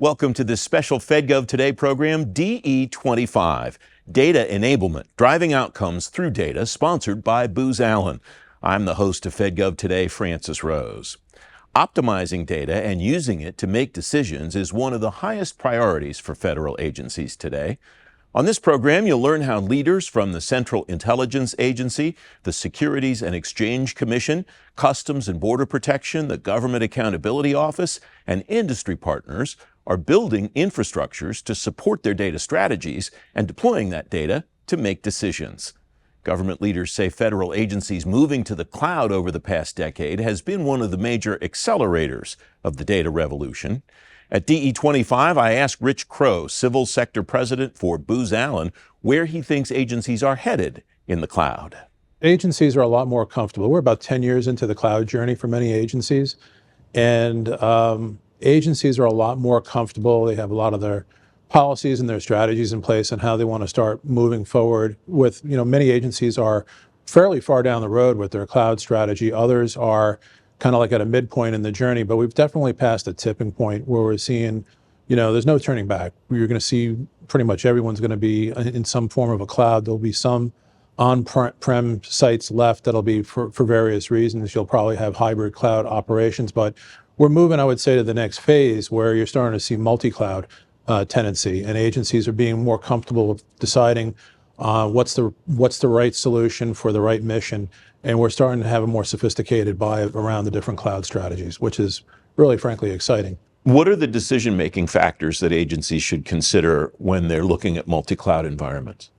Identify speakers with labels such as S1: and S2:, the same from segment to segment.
S1: Welcome to this special FedGov Today program, DE25, Data Enablement, Driving Outcomes Through Data, sponsored by Booz Allen. I'm the host of FedGov Today, Francis Rose. Optimizing data and using it to make decisions is one of the highest priorities for federal agencies today. On this program, you'll learn how leaders from the Central Intelligence Agency, the Securities and Exchange Commission, Customs and Border Protection, the Government Accountability Office, and industry partners are building infrastructures to support their data strategies and deploying that data to make decisions. Government leaders say federal agencies moving to the cloud over the past decade has been one of the major accelerators of the data revolution. At DE25, I asked Rich Crow, Civil Sector President for Booz Allen, where he thinks agencies are headed in the cloud.
S2: Agencies are a lot more comfortable. We're about 10 years into the cloud journey for many agencies, and agencies are a lot more comfortable. They have a lot of their policies and their strategies in place on how they want to start moving forward with, many agencies are fairly far down the road with their cloud strategy. Others are kind of like at a midpoint in the journey, but we've definitely passed a tipping point where we're seeing, there's no turning back. You're going to see pretty much everyone's going to be in some form of a cloud. There'll be some on-prem sites left that'll be for various reasons. You'll probably have hybrid cloud operations, but we're moving, I would say, to the next phase where you're starting to see multi-cloud tenancy, and agencies are being more comfortable with deciding what's the right solution for the right mission. And we're starting to have a more sophisticated buy around the different cloud strategies, which is really, frankly, exciting.
S1: What are the decision-making factors that agencies should consider when they're looking at multi-cloud environments?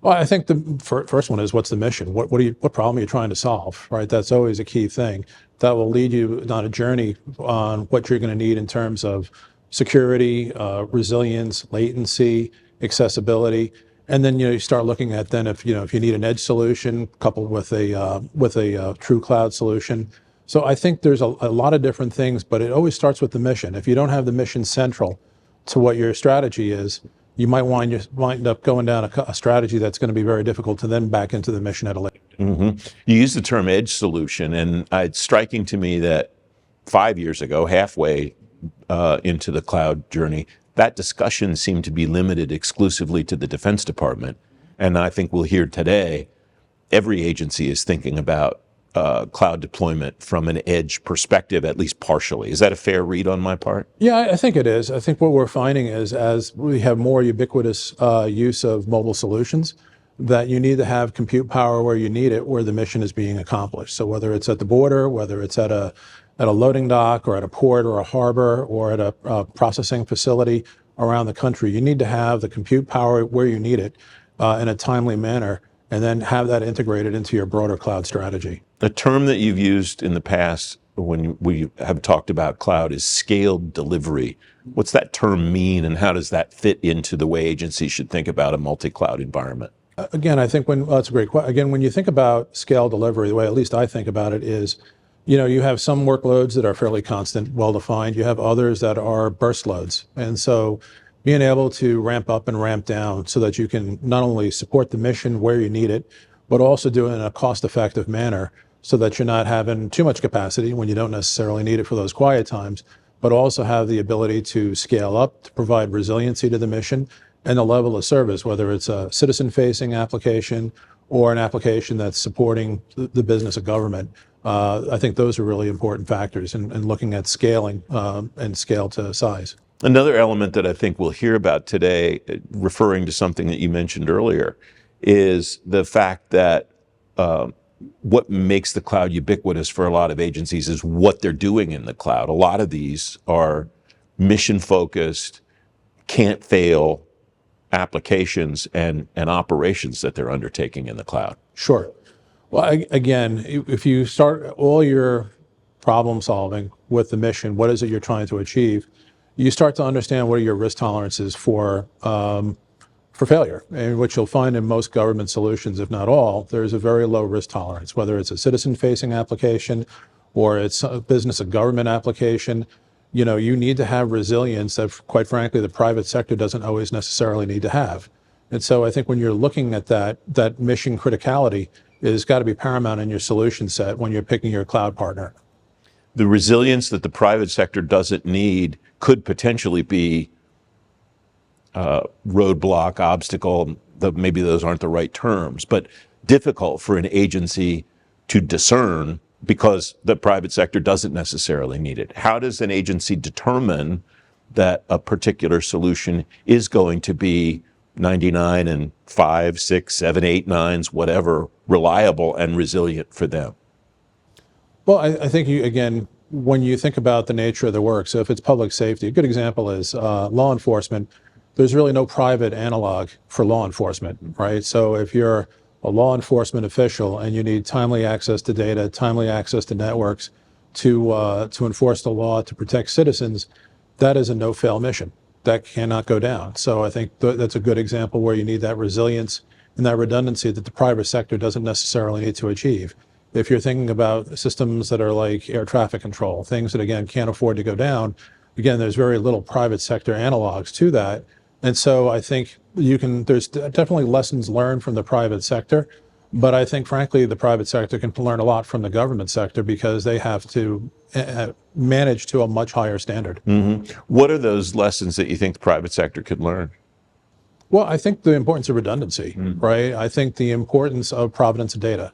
S2: Well, I think the first one is, what's the mission? What problem are you trying to solve, right? That's always a key thing. That will lead you on a journey on what you're going to need in terms of security, resilience, latency, accessibility. And then you start looking at then if you need an edge solution coupled with a true cloud solution. So I think there's a lot of different things, but it always starts with the mission. If you don't have the mission central to what your strategy is, you might wind up going down a strategy that's going to be very difficult to then back into the mission at a later.
S1: Mm-hmm. You use the term edge solution, and it's striking to me that 5 years ago, halfway into the cloud journey, that discussion seemed to be limited exclusively to the Defense Department. And I think we'll hear today, every agency is thinking about cloud deployment from an edge perspective, at least partially. Is that a fair read on my part?
S2: Yeah, I think it is. I think what we're finding is, as we have more ubiquitous use of mobile solutions, that you need to have compute power where you need it, where the mission is being accomplished. So whether it's at the border, whether it's at a loading dock or at a port or a harbor or at a processing facility around the country, you need to have the compute power where you need it in a timely manner, and then have that integrated into your broader cloud strategy.
S1: A term that you've used in the past when we have talked about cloud is scaled delivery. What's that term mean, and how does that fit into the way agencies should think about a multi-cloud environment?
S2: Again, I think that's a great question. Again, when you think about scale delivery, the way at least I think about it is, you have some workloads that are fairly constant, well-defined. You have others that are burst loads. And so being able to ramp up and ramp down so that you can not only support the mission where you need it, but also do it in a cost-effective manner so that you're not having too much capacity when you don't necessarily need it for those quiet times, but also have the ability to scale up to provide resiliency to the mission and the level of service, whether it's a citizen-facing application or an application that's supporting the business of government. I think those are really important factors in looking at scaling and scale to size.
S1: Another element that I think we'll hear about today, referring to something that you mentioned earlier, is the fact that what makes the cloud ubiquitous for a lot of agencies is what they're doing in the cloud. A lot of these are mission-focused, can't-fail applications and operations that they're undertaking in the cloud.
S2: Sure. Well, again, if you start all your problem solving with the mission, what is it you're trying to achieve? You start to understand what are your risk tolerances for failure. And what you'll find in most government solutions, if not all, there's a very low risk tolerance, whether it's a citizen-facing application or it's a business of government application. You need to have resilience that, quite frankly, the private sector doesn't always necessarily need to have. And so I think when you're looking at that mission criticality, it's got to be paramount in your solution set when you're picking your cloud partner.
S1: the resilience that the private sector doesn't need could potentially be roadblock, obstacle, maybe those aren't the right terms, but difficult for an agency to discern because the private sector doesn't necessarily need it. How does an agency determine that a particular solution is going to be 99 and 5, 6, 7, 8, 9s, whatever, reliable and resilient for them?
S2: Well, I think again, when you think about the nature of the work, so if it's public safety, a good example is law enforcement. There's really no private analog for law enforcement, right? So if you're a law enforcement official and you need timely access to data, timely access to networks to enforce the law, to protect citizens, that is a no-fail mission. That cannot go down. So I think that's a good example where you need that resilience and that redundancy that the private sector doesn't necessarily need to achieve. If you're thinking about systems that are like air traffic control, things that, again, can't afford to go down, again, there's very little private sector analogs to that. And so I think there's definitely lessons learned from the private sector, but I think, frankly, the private sector can learn a lot from the government sector because they have to manage to a much higher standard.
S1: Mm-hmm. What are those lessons that you think the private sector could learn?
S2: Well, I think the importance of redundancy, right? I think the importance of provenance of data.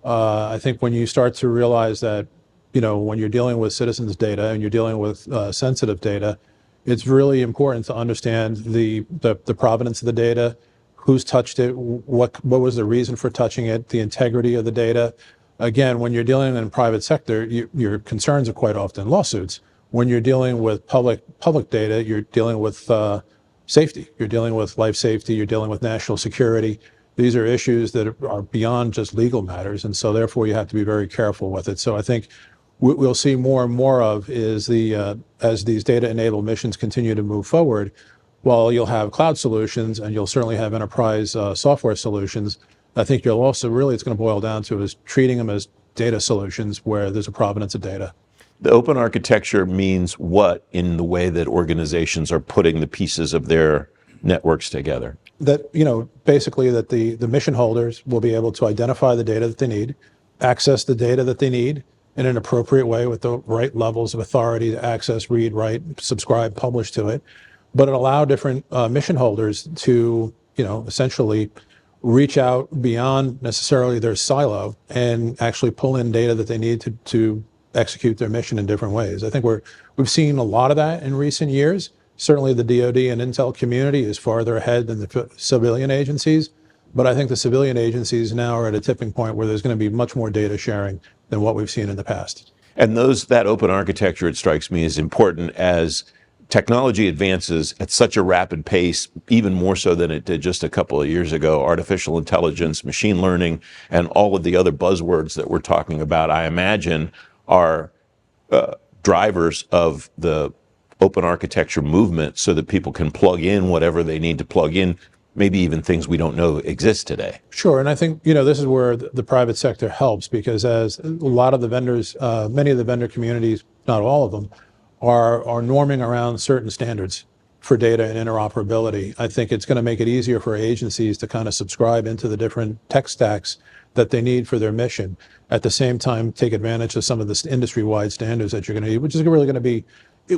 S2: I think when you start to realize that, when you're dealing with citizens' data and you're dealing with sensitive data, it's really important to understand the provenance of the data, who's touched it, what was the reason for touching it, the integrity of the data. Again, when you're dealing in private sector, your concerns are quite often lawsuits. When you're dealing with public data, you're dealing with safety. You're dealing with life safety. You're dealing with national security. These are issues that are beyond just legal matters, and so therefore you have to be very careful with it. So I think what we'll see more and more of is as these data-enabled missions continue to move forward, while you'll have cloud solutions and you'll certainly have enterprise software solutions, I think you'll also really, it's going to boil down to is treating them as data solutions where there's a provenance of data.
S1: The open architecture means what in the way that organizations are putting the pieces of their networks together?
S2: That, basically that the mission holders will be able to identify the data that they need, access the data that they need in an appropriate way with the right levels of authority to access, read, write, subscribe, publish to it, but it allow different mission holders to, essentially reach out beyond necessarily their silo and actually pull in data that they need to execute their mission in different ways. I think we've seen a lot of that in recent years. Certainly the DoD and Intel community is farther ahead than the civilian agencies, but I think the civilian agencies now are at a tipping point where there's going to be much more data sharing than what we've seen in the past.
S1: And that open architecture, it strikes me, is important as technology advances at such a rapid pace, even more so than it did just a couple of years ago. Artificial intelligence, machine learning, and all of the other buzzwords that we're talking about, I imagine, are drivers of the open architecture movement so that people can plug in whatever they need to plug in, maybe even things we don't know exist today.
S2: Sure, and I think this is where the private sector helps, because as a lot of the vendors, many of the vendor communities, not all of them, are norming around certain standards for data and interoperability. I think it's going to make it easier for agencies to kind of subscribe into the different tech stacks that they need for their mission. At the same time, take advantage of some of the industry-wide standards that you're going to need,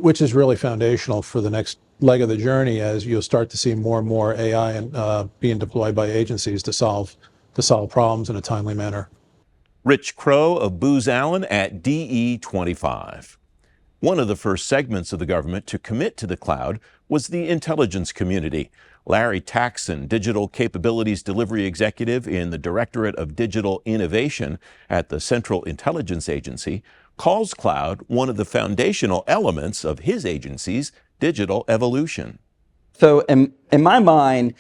S2: which is really foundational for the next leg of the journey, as you'll start to see more and more AI being deployed by agencies to solve problems in a timely manner.
S1: Rich Crow of Booz Allen at DE25. One of the first segments of the government to commit to the cloud was the intelligence community. Larry Taxon, Digital Capabilities Delivery Executive in the Directorate of Digital Innovation at the Central Intelligence Agency, calls cloud one of the foundational elements of his agency's digital evolution.
S3: So in my mind,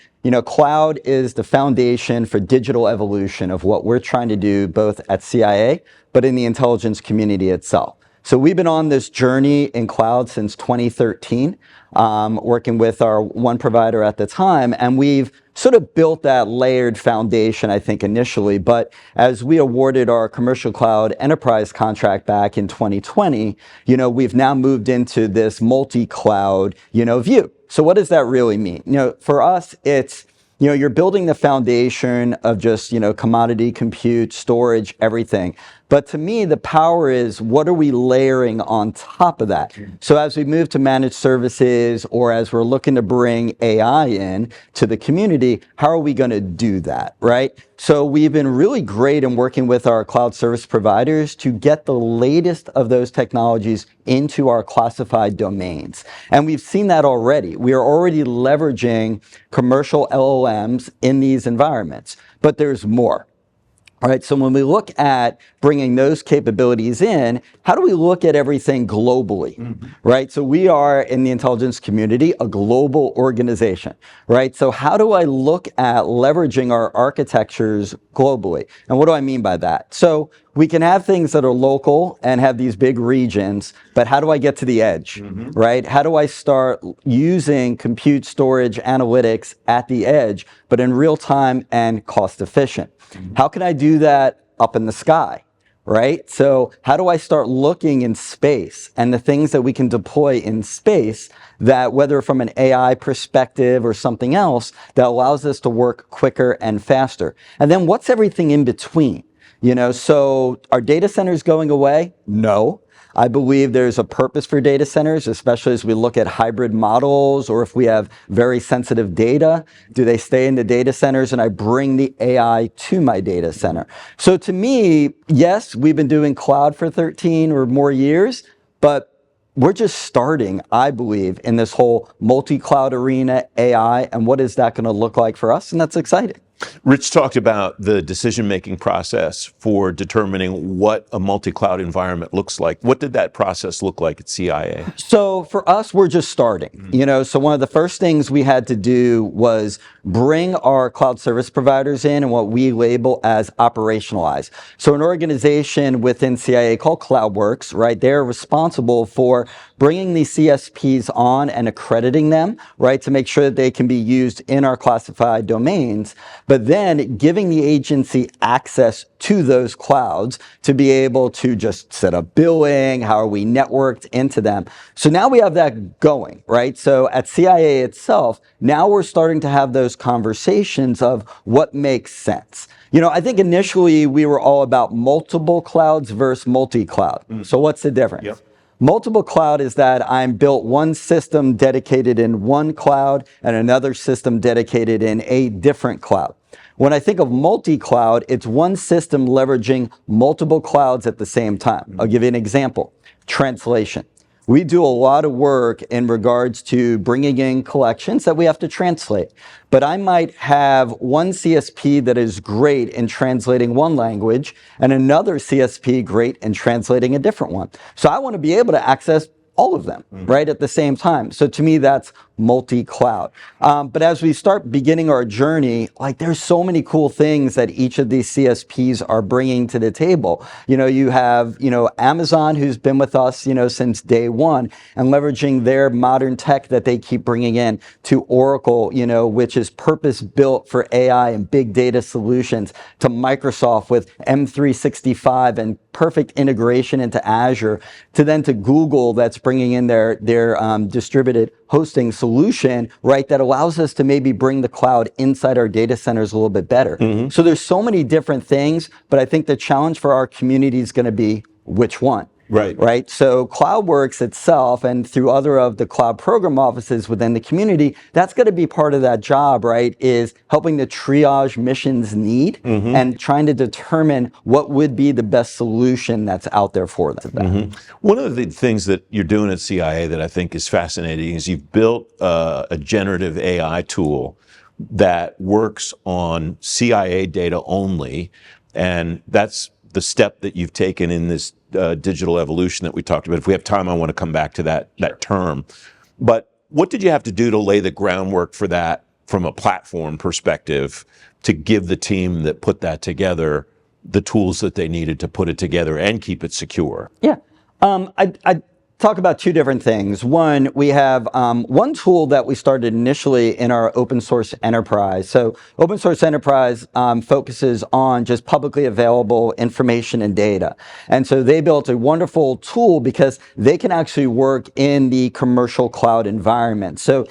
S3: cloud is the foundation for digital evolution of what we're trying to do both at CIA, but in the intelligence community itself. So we've been on this journey in cloud since 2013, working with our one provider at the time, and we've sort of built that layered foundation, I think, initially. But as we awarded our commercial cloud enterprise contract back in 2020, we've now moved into this multi-cloud, view. So what does that really mean? For us, it's you're building the foundation of just, commodity compute, storage, everything. But to me, the power is what are we layering on top of that? So as we move to managed services or as we're looking to bring AI in to the community, how are we going to do that, right? So we've been really great in working with our cloud service providers to get the latest of those technologies into our classified domains. And we've seen that already. We are already leveraging commercial LLMs in these environments, but there's more. All right, so when we look at bringing those capabilities in, how do we look at everything globally, right? So we are, in the intelligence community, a global organization, right? So how do I look at leveraging our architectures globally? And what do I mean by that? So we can have things that are local and have these big regions, but how do I get to the edge, right? How do I start using compute, storage, analytics at the edge, but in real time and cost efficient? How can I do that up in the sky, right? So how do I start looking in space and the things that we can deploy in space that, whether from an AI perspective or something else, that allows us to work quicker and faster? And then what's everything in between? You know, so are data centers going away? No. I believe there's a purpose for data centers, especially as we look at hybrid models, or if we have very sensitive data, do they stay in the data centers and I bring the AI to my data center? So to me, yes, we've been doing cloud for 13 or more years, but we're just starting, I believe, in this whole multi-cloud arena, AI, and what is that going to look like for us? And that's exciting.
S1: Rich talked about the decision-making process for determining what a multi-cloud environment looks like. What did that process look like at CIA?
S3: So for us, we're just starting. You know, so one of the first things we had to do was bring our cloud service providers in and what we label as operationalize. So an organization within CIA called CloudWorks, right, they're responsible for bringing these CSPs on and accrediting them, right, to make sure that they can be used in our classified domains, but then giving the agency access to those clouds to be able to just set up billing, how are we networked into them. So now we have that going, right? So at CIA itself, now we're starting to have those conversations of what makes sense. You know, I think initially we were all about multiple clouds versus multi-cloud. So what's the difference?
S1: Yep.
S3: Multiple cloud is that I'm built one system dedicated in one cloud and another system dedicated in a different cloud. When I think of multi-cloud, it's one system leveraging multiple clouds at the same time. I'll give you an example. Translation. We do a lot of work in regards to bringing in collections that we have to translate. But I might have one CSP that is great in translating one language and another CSP great in translating a different one. So I want to be able to access all of them, right, at the same time. So to me, that's multi-cloud. But as we start beginning our journey, like there's so many cool things that each of these CSPs are bringing to the table. You know, you have, you know, Amazon, who's been with us, you know, since day one, and leveraging their modern tech that they keep bringing in, to Oracle, you know, which is purpose built for AI and big data solutions, to Microsoft with M365 and perfect integration into Azure, to then to Google that's bringing in their distributed hosting solution, right, that allows us to maybe bring the cloud inside our data centers a little bit better. So there's so many different things, but I think the challenge for our community is going to be which one. Right. So CloudWorks itself, and through other of the cloud program offices within the community, that's going to be part of that job, right, is helping to triage missions need and trying to determine what would be the best solution that's out there for them.
S1: One of the things that you're doing at CIA that I think is fascinating is you've built a generative AI tool that works on CIA data only, and that's the step that you've taken in this digital evolution that we talked about. If we have time, I want to come back to that term. But what did you have to do to lay the groundwork for that from a platform perspective to give the team that put that together the tools that they needed to put it together and keep it secure?
S3: Yeah. talk about two different things. One, we have one tool that we started initially in our open source enterprise. So open source enterprise focuses on just publicly available information and data. And so they built a wonderful tool because they can actually work in the commercial cloud environment. So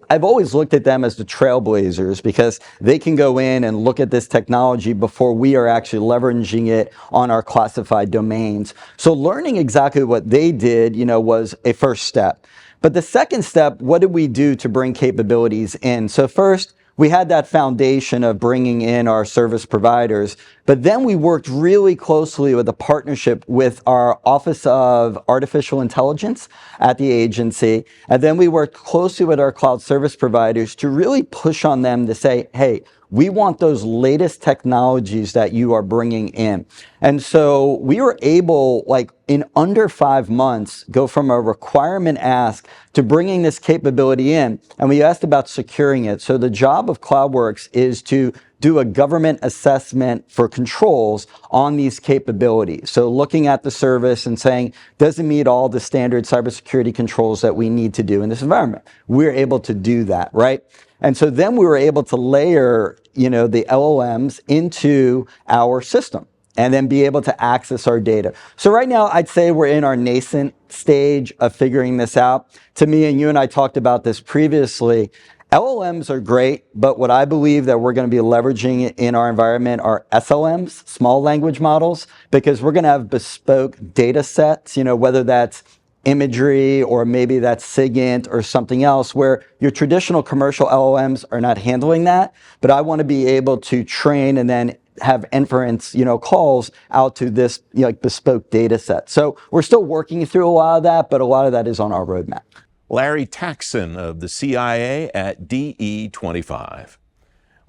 S3: I've always looked at them as the trailblazers because they can go in and look at this technology before we are actually leveraging it on our classified domains. So learning exactly what they did, was a first step. But the second step, what did we do to bring capabilities in? So first, we had that foundation of bringing in our service providers, but then we worked really closely with a partnership with our Office of Artificial Intelligence at the agency. And then we worked closely with our cloud service providers to really push on them to say, hey, we want those latest technologies that you are bringing in. And so we were able, in under 5 months, go from a requirement ask to bringing this capability in. And we asked about securing it. So the job of CloudWorks is to do a government assessment for controls on these capabilities. So looking at the service and saying, does it meet all the standard cybersecurity controls that we need to do in this environment? We're able to do that, right? And so then we were able to layer, the LLMs into our system and then be able to access our data. So right now, I'd say we're in our nascent stage of figuring this out. To me, and you and I talked about this previously, LLMs are great, but what I believe that we're going to be leveraging in our environment are SLMs, small language models, because we're going to have bespoke data sets, whether that's imagery or maybe that's SIGINT or something else where your traditional commercial LLMs are not handling that. But I want to be able to train and then have inference, calls out to this bespoke data set. So we're still working through a lot of that, but a lot of that is on our roadmap.
S1: Larry Taxson of the CIA at DE25.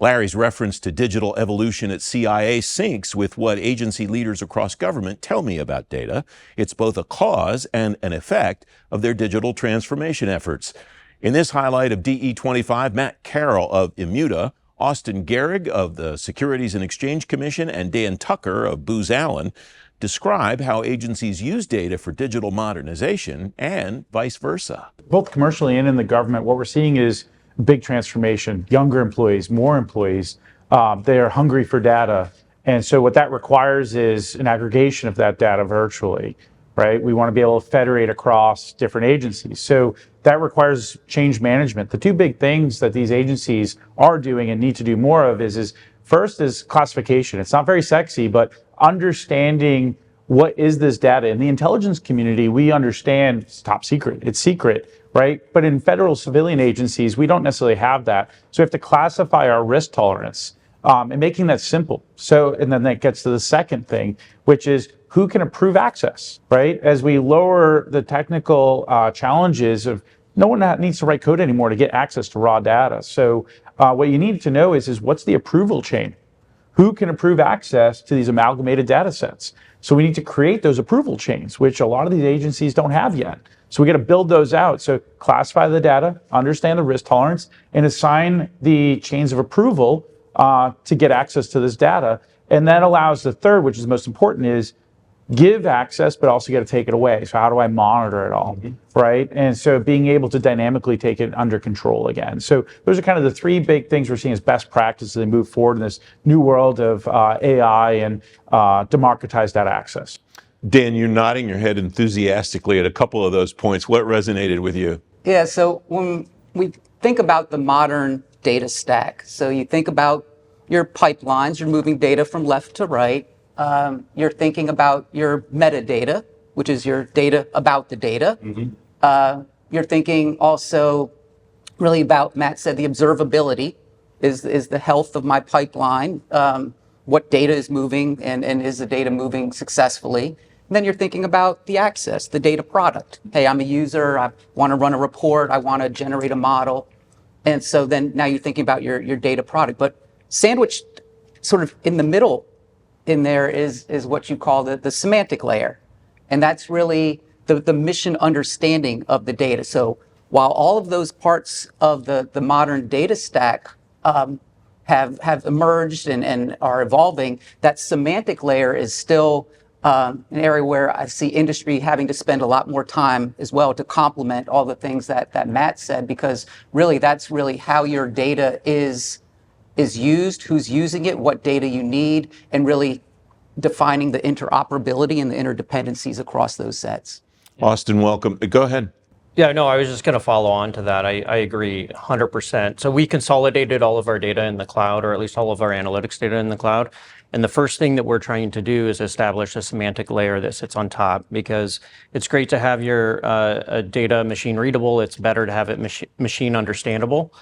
S1: Larry's reference to digital evolution at CIA syncs with what agency leaders across government tell me about data. It's both a cause and an effect of their digital transformation efforts. In this highlight of DE25, Matt Carroll of Immuta, Austin Gehrig of the Securities and Exchange Commission, and Dan Tucker of Booz Allen describe how agencies use data for digital modernization and vice versa.
S4: Both commercially and in the government, what we're seeing is big transformation, younger employees, more employees. They are hungry for data. And so what that requires is an aggregation of that data virtually, right? We want to be able to federate across different agencies. So that requires change management. The two big things that these agencies are doing and need to do more of is first is classification. It's not very sexy, but understanding what is this data. In the intelligence community, we understand it's top secret, it's secret, right? But in federal civilian agencies, we don't necessarily have that. So we have to classify our risk tolerance and making that simple. So, and then that gets to the second thing, which is who can approve access, right? As we lower the technical challenges of no one needs to write code anymore to get access to raw data. So what you need to know is what's the approval chain? Who can approve access to these amalgamated data sets? So we need to create those approval chains, which a lot of these agencies don't have yet. So we got to build those out. So classify the data, understand the risk tolerance, and assign the chains of approval to get access to this data. And that allows the third, which is the most important, is give access, but also got to take it away. So how do I monitor it all, right? And so being able to dynamically take it under control again. So those are kind of the three big things we're seeing as best practices as they move forward in this new world of AI and democratized data access.
S1: Dan, you're nodding your head enthusiastically at a couple of those points. What resonated with you?
S5: Yeah, so when we think about the modern data stack, so you think about your pipelines, you're moving data from left to right. You're thinking about your metadata, which is your data about the data. You're thinking also really about, Matt said, the observability is the health of my pipeline. What data is moving and is the data moving successfully? And then you're thinking about the access, the data product. Hey, I'm a user, I want to run a report, I want to generate a model. And so then now you're thinking about your data product. But sandwiched sort of in the middle in there is what you call the semantic layer. And that's really the mission understanding of the data. So while all of those parts of the modern data stack have emerged and are evolving, that semantic layer is still an area where I see industry having to spend a lot more time as well to complement all the things that Matt said, because really that's really how your data is used, who's using it, what data you need, and really defining the interoperability and the interdependencies across those sets.
S1: Austin, welcome. Go ahead.
S6: Yeah, no, I was just going to follow on to that. I agree 100%. So we consolidated all of our data in the cloud, or at least all of our analytics data in the cloud. And the first thing that we're trying to do is establish a semantic layer that sits on top, because it's great to have your data machine readable. It's better to have it machine understandable.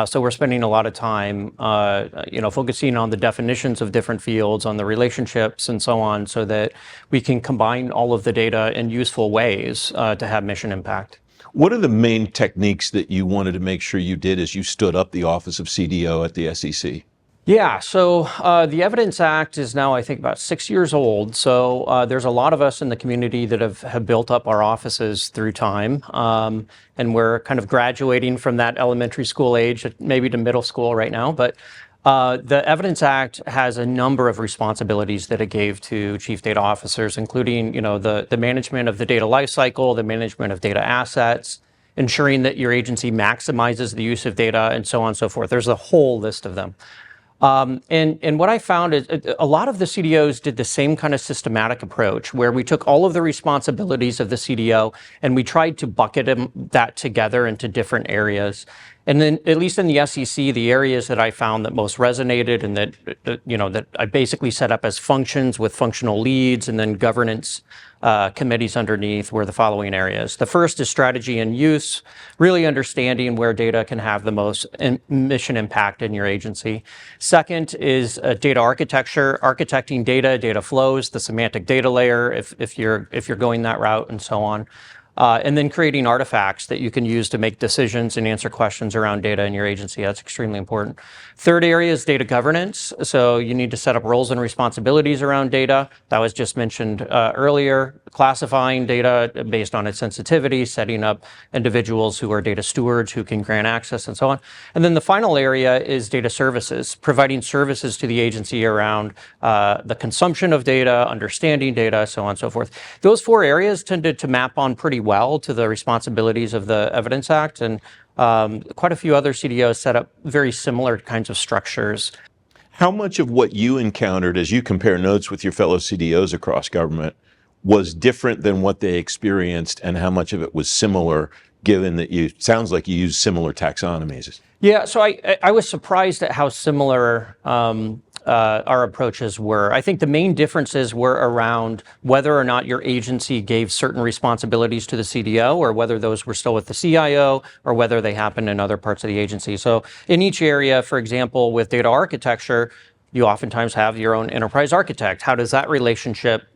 S6: So we're spending a lot of time, focusing on the definitions of different fields, on the relationships and so on, so that we can combine all of the data in useful ways to have mission impact.
S1: What are the main techniques that you wanted to make sure you did as you stood up the Office of CDO at the SEC?
S6: Yeah, so the Evidence Act is now, I think, about 6 years old. So there's a lot of us in the community that have built up our offices through time. And we're kind of graduating from that elementary school age, maybe to middle school right now. But the Evidence Act has a number of responsibilities that it gave to chief data officers, including, the management of the data lifecycle, the management of data assets, ensuring that your agency maximizes the use of data, and so on and so forth. There's a whole list of them. And what I found is a lot of the CDOs did the same kind of systematic approach, where we took all of the responsibilities of the CDO and we tried to bucket that together into different areas. And then, at least in the SEC, the areas that I found that most resonated and that I basically set up as functions with functional leads and then governance committees underneath were the following areas. The first is strategy and use, really understanding where data can have the most mission impact in your agency. Second is data architecture, architecting data flows, the semantic data layer, if you're going that route, and so on. And then creating artifacts that you can use to make decisions and answer questions around data in your agency. That's extremely important. Third area is data governance. So you need to set up roles and responsibilities around data. That was just mentioned earlier. Classifying data based on its sensitivity, setting up individuals who are data stewards who can grant access, and so on. And then the final area is data services, providing services to the agency around the consumption of data, understanding data, so on and so forth. Those four areas tended to map on pretty well to the responsibilities of the Evidence Act, and quite a few other CDOs set up very similar kinds of structures.
S1: How much of what you encountered as you compare notes with your fellow CDOs across government was different than what they experienced, and how much of it was similar, given that sounds like you use similar taxonomies?
S6: Yeah, so I was surprised at how similar our approaches were. I think the main differences were around whether or not your agency gave certain responsibilities to the CDO, or whether those were still with the CIO, or whether they happened in other parts of the agency. So in each area, for example, with data architecture, you oftentimes have your own enterprise architect. How does that relationship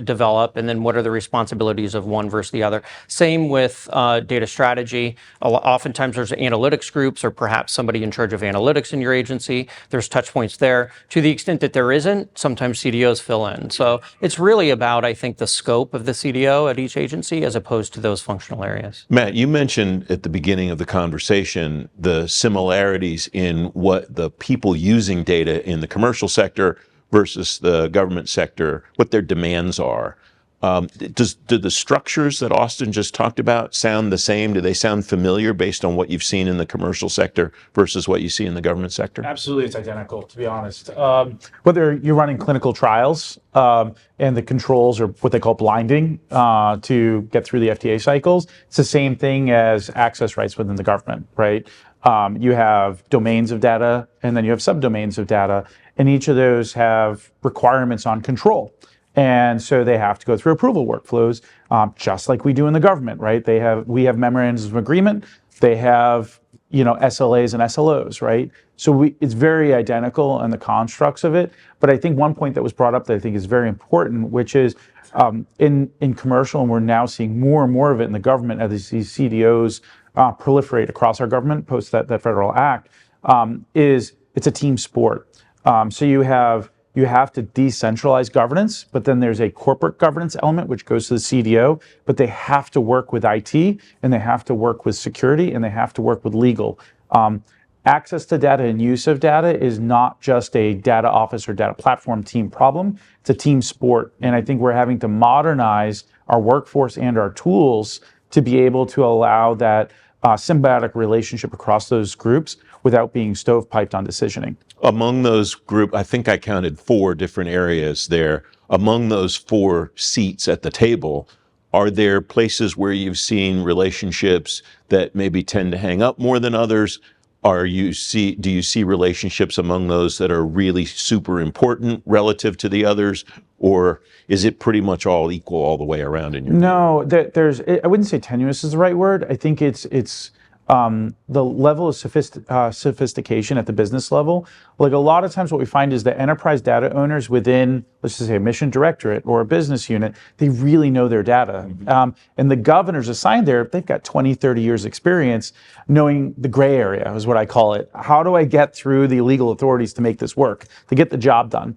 S6: develop, and then what are the responsibilities of one versus the other? Same with data strategy. Oftentimes there's analytics groups, or perhaps somebody in charge of analytics in your agency. There's touch points there. To the extent that there isn't, sometimes CDOs fill in. So it's really about, I think, the scope of the CDO at each agency as opposed to those functional areas.
S1: Matt, you mentioned at the beginning of the conversation the similarities in what the people using data in the commercial sector versus the government sector, what their demands are. Do the structures that Austin just talked about sound the same? Do they sound familiar based on what you've seen in the commercial sector versus what you see in the government sector?
S4: Absolutely, it's identical, to be honest. Whether you're running clinical trials and the controls are what they call blinding to get through the FDA cycles, it's the same thing as access rights within the government, right? You have domains of data, and then you have subdomains of data, and each of those have requirements on control. And so they have to go through approval workflows, just like we do in the government, right? We have memorandums of agreement. They have, SLAs and SLOs, right? So it's very identical in the constructs of it. But I think one point that was brought up that I think is very important, which is in commercial, and we're now seeing more and more of it in the government as these CDOs proliferate across our government post that federal act, is it's a team sport. So you have to decentralize governance, but then there's a corporate governance element which goes to the CDO, but they have to work with IT, and they have to work with security, and they have to work with legal. access to data and use of data is not just a data office or data platform team problem. It's a team sport. And I think we're having to modernize our workforce and our tools to be able to allow that symbiotic relationship across those groups without being stovepiped on decisioning.
S1: Among those group, I think I counted 4 different areas there. Among those 4 seats at the table, are there places where you've seen relationships that maybe tend to hang up more than others? Do you see relationships among those that are really super important relative to the others, or is it pretty much all equal all the way around in your view?
S4: No, I wouldn't say tenuous is the right word. I think it's the level of sophistication at the business level. Like a lot of times what we find is that enterprise data owners within, let's just say a mission directorate or a business unit, they really know their data. And the governors assigned there, they've got 20, 30 years experience knowing the gray area is what I call it. How do I get through the legal authorities to make this work, to get the job done?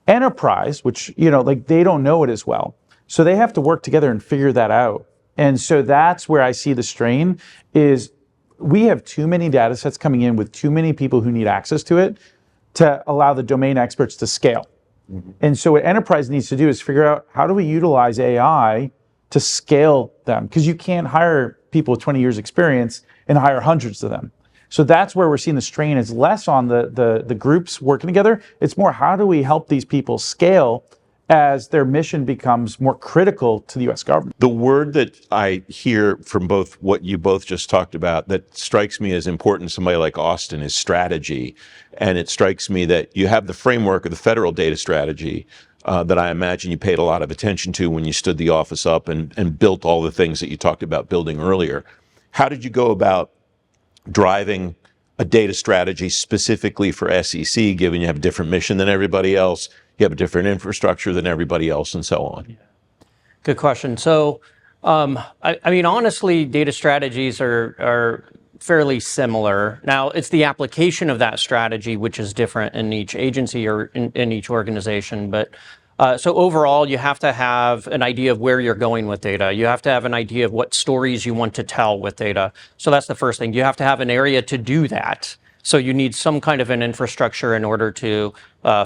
S4: Enterprise, which, they don't know it as well. So they have to work together and figure that out. And so that's where I see the strain is we have too many data sets coming in with too many people who need access to it to allow the domain experts to scale. And so what enterprise needs to do is figure out how do we utilize AI to scale them? Because you can't hire people with 20 years experience and hire hundreds of them. So that's where we're seeing the strain is less on the groups working together. It's more how do we help these people scale as their mission becomes more critical to the U.S. government.
S1: The word that I hear from both what you both just talked about that strikes me as important to somebody like Austin is strategy. And it strikes me that you have the framework of the federal data strategy that I imagine you paid a lot of attention to when you stood the office up and built all the things that you talked about building earlier. How did you go about driving a data strategy specifically for SEC, given you have a different mission than everybody else, you have a different infrastructure than everybody else, and so on?
S6: Good question. So, I mean, honestly, data strategies are fairly similar. Now, it's the application of that strategy which is different in each agency or in each organization. But so overall, you have to have an idea of where you're going with data. You have to have an idea of what stories you want to tell with data. So that's the first thing. You have to have an area to do that. So you need some kind of an infrastructure in order to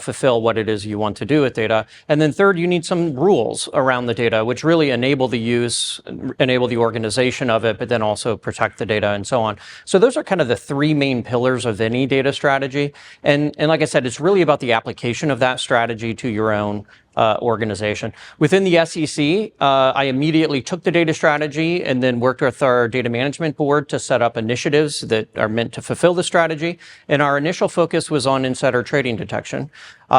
S6: fulfill what it is you want to do with data. And then third, you need some rules around the data, which really enable the use, enable the organization of it, but then also protect the data and so on. So those are kind of the 3 main pillars of any data strategy. And like I said, it's really about the application of that strategy to your own organization. Within the SEC, I immediately took the data strategy and then worked with our data management board to set up initiatives that are meant to fulfill the strategy. And our initial focus was on insider trading detection.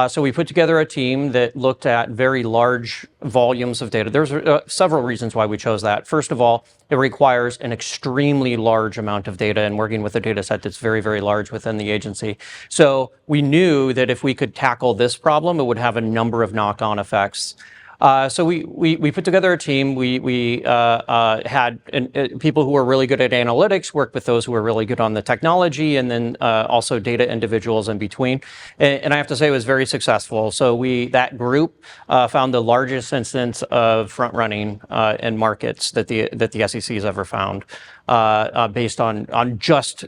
S6: So we put together a team that looked at very large volumes of data. There's several reasons why we chose that. First of all, it requires an extremely large amount of data and working with a data set that's very, very large within the agency. So we knew that if we could tackle this problem, it would have a number of knock-on effects. So we put together a team. We had people who were really good at analytics, worked with those who were really good on the technology, and then also data individuals in between. And I have to say it was very successful. So that group found the largest instance of front running in markets that the SEC has ever found, based on just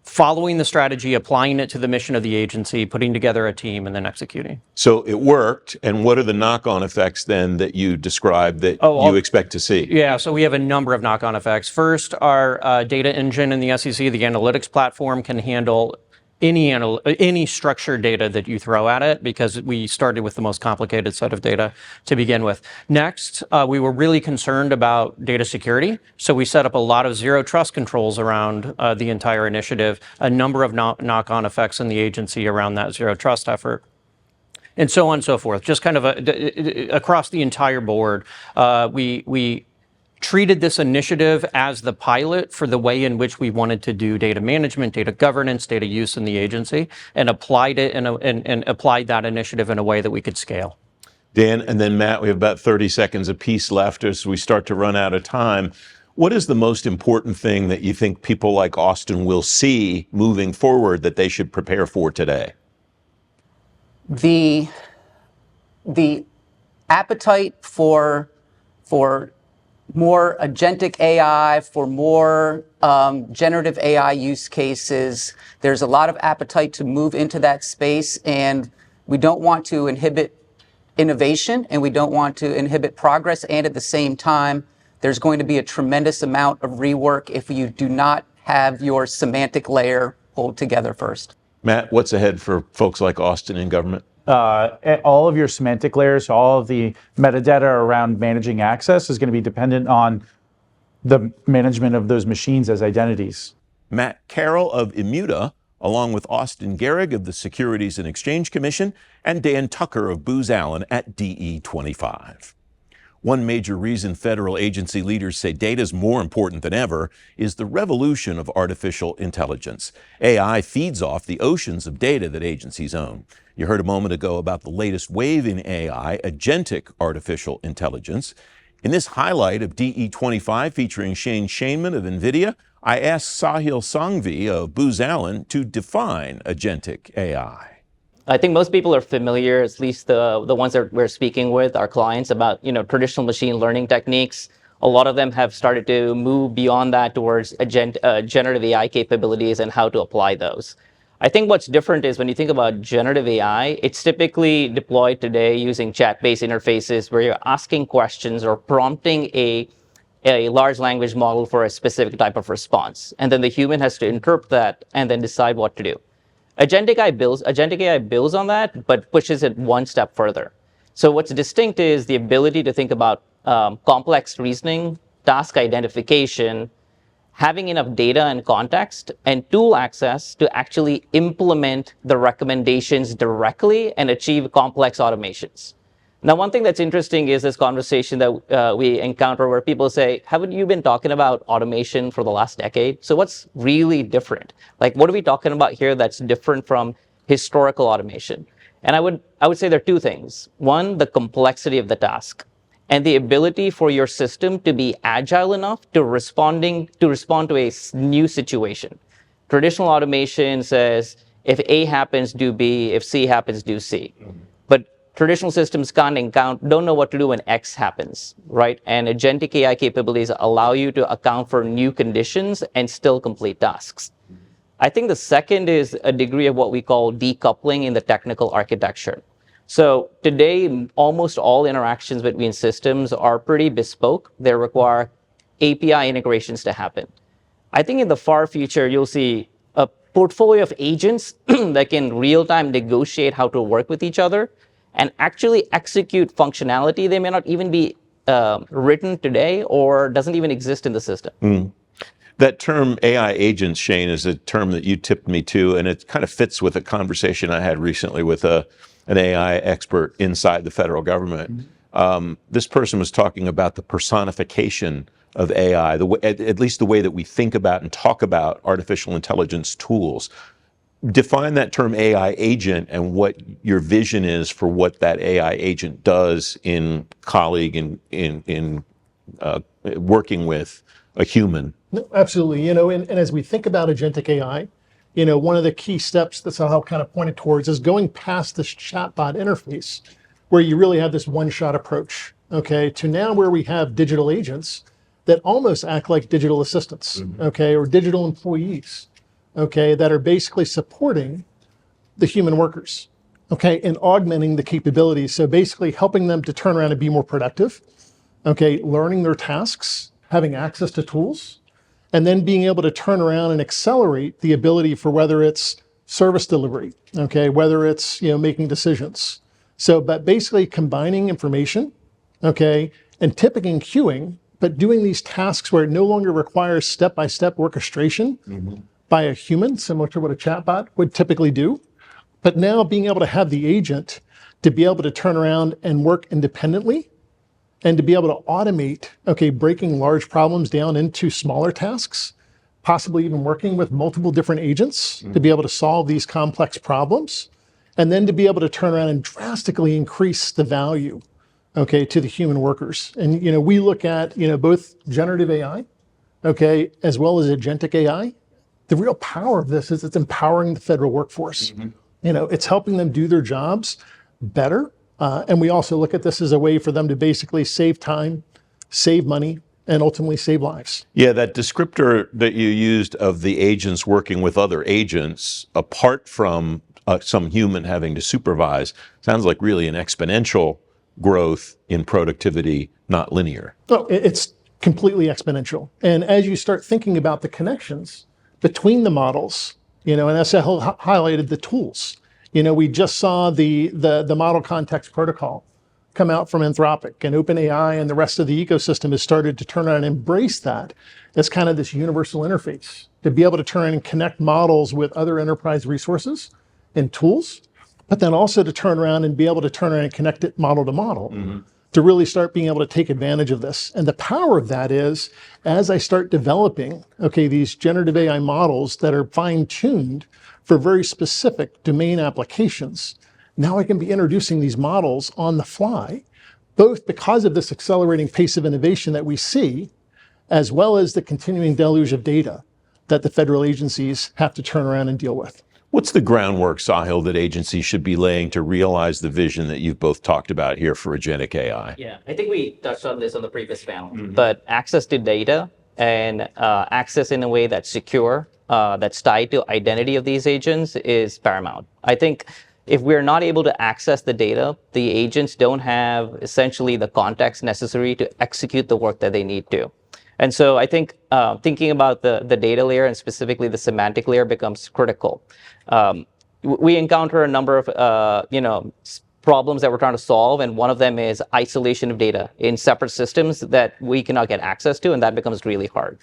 S6: following the strategy, applying it to the mission of the agency, putting together a team, and then executing.
S1: So it worked, and what are the knock-on effects then that you described that you expect to see?
S6: Yeah, so we have a number of knock-on effects. First, our data engine in the SEC, the analytics platform, can handle any structured data that you throw at it, because we started with the most complicated set of data to begin with. Next, we were really concerned about data security, so we set up a lot of zero trust controls around the entire initiative, a number of knock-on effects in the agency around that zero trust effort, and so on and so forth. Just kind of across the entire board, we treated this initiative as the pilot for the way in which we wanted to do data management, data governance, data use in the agency, and applied it and applied that initiative in a way that we could scale.
S1: Dan, and then Matt, we have about 30 seconds apiece left as we start to run out of time. What is the most important thing that you think people like Austin will see moving forward that they should prepare for today?
S5: The appetite for more agentic AI, for more generative AI use cases. There's a lot of appetite to move into that space, and we don't want to inhibit innovation, and we don't want to inhibit progress. And at the same time, there's going to be a tremendous amount of rework if you do not have your semantic layer pulled together first.
S1: Matt, what's ahead for folks like Austin in government?
S4: All of your semantic layers, all of the metadata around managing access is going to be dependent on the management of those machines as identities.
S1: Matt Carroll of Immuta, along with Austin Gehrig of the Securities and Exchange Commission, and Dan Tucker of Booz Allen at DE25. One major reason federal agency leaders say data is more important than ever is the revolution of artificial intelligence. AI feeds off the oceans of data that agencies own. You heard a moment ago about the latest wave in AI, agentic artificial intelligence. In this highlight of DE25 featuring Shane Shainman of NVIDIA, I asked Sahil Sanghvi of Booz Allen to define agentic AI.
S7: I think most people are familiar, at least the ones that we're speaking with, our clients, about traditional machine learning techniques. A lot of them have started to move beyond that towards generative AI capabilities and how to apply those. I think what's different is when you think about generative AI, it's typically deployed today using chat-based interfaces where you're asking questions or prompting a large language model for a specific type of response. And then the human has to interpret that and then decide what to do. Agentic AI builds on that, but pushes it one step further. So what's distinct is the ability to think about complex reasoning, task identification, having enough data and context, and tool access to actually implement the recommendations directly and achieve complex automations. Now, one thing that's interesting is this conversation that we encounter where people say, haven't you been talking about automation for the last decade? So what's really different? Like, what are we talking about here that's different from historical automation? And I would say there are two things. One, the complexity of the task and the ability for your system to be agile enough to respond to a new situation. Traditional automation says, if A happens, do B. If C happens, do C. But traditional systems don't know what to do when X happens, right? And agentic AI capabilities allow you to account for new conditions and still complete tasks. I think the second is a degree of what we call decoupling in the technical architecture. So today, almost all interactions between systems are pretty bespoke. They require API integrations to happen. I think in the far future, you'll see a portfolio of agents that can real-time negotiate how to work with each other and actually execute functionality. They may not even be written today or doesn't even exist in the system.
S1: That term AI agents, Shane, is a term that you tipped me to, and it kind of fits with a conversation I had recently with an AI expert inside the federal government. This person was talking about the personification of AI, at least the way that we think about and talk about artificial intelligence tools. Define that term AI agent and what your vision is for what that AI agent does in colleague in working with a human.
S8: No, absolutely. And as we think about agentic AI, one of the key steps that Sahil kind of pointed towards is going past this chatbot interface where you really have this one-shot approach, okay, to now where we have digital agents that almost act like digital assistants, okay, or digital employees, okay, that are basically supporting the human workers, okay, and augmenting the capabilities. So basically helping them to turn around and be more productive, okay, learning their tasks, having access to tools, and then being able to turn around and accelerate the ability for whether it's service delivery, okay, whether it's, making decisions. So, but basically combining information, okay, and tipping and queuing, but doing these tasks where it no longer requires step-by-step orchestration by a human, similar to what a chatbot would typically do, but now being able to have the agent to be able to turn around and work independently and to be able to automate, okay, breaking large problems down into smaller tasks, possibly even working with multiple different agents to be able to solve these complex problems, and then to be able to turn around and drastically increase the value, okay, to the human workers. And, we look at, both generative AI, okay, as well as agentic AI. The real power of this is it's empowering the federal workforce. It's helping them do their jobs better. And we also look at this as a way for them to basically save time, save money, and ultimately save lives.
S1: Yeah, that descriptor that you used of the agents working with other agents, apart from some human having to supervise, sounds like really an exponential growth in productivity, not linear.
S8: Oh, it's completely exponential. And as you start thinking about the connections between the models, and that's highlighted the tools. We just saw the model context protocol come out from Anthropic, and OpenAI and the rest of the ecosystem has started to turn around and embrace that as kind of this universal interface to be able to turn and connect models with other enterprise resources and tools, but then also to turn around and be able to turn around and connect it model to model to really start being able to take advantage of this. And the power of that is, as I start developing, these generative AI models that are fine-tuned for very specific domain applications, now I can be introducing these models on the fly, both because of this accelerating pace of innovation that we see, as well as the continuing deluge of data that the federal agencies have to turn around and deal with.
S1: What's the groundwork, Sahil, that agencies should be laying to realize the vision that you've both talked about here for agentic AI?
S7: Yeah, I think we touched on this on the previous panel, but access to data and access in a way that's secure, that's tied to identity of these agents is paramount. I think if we're not able to access the data, the agents don't have essentially the context necessary to execute the work that they need to. And so I think thinking about the data layer and specifically the semantic layer becomes critical. We encounter a number of problems that we're trying to solve, and one of them is isolation of data in separate systems that we cannot get access to, and that becomes really hard.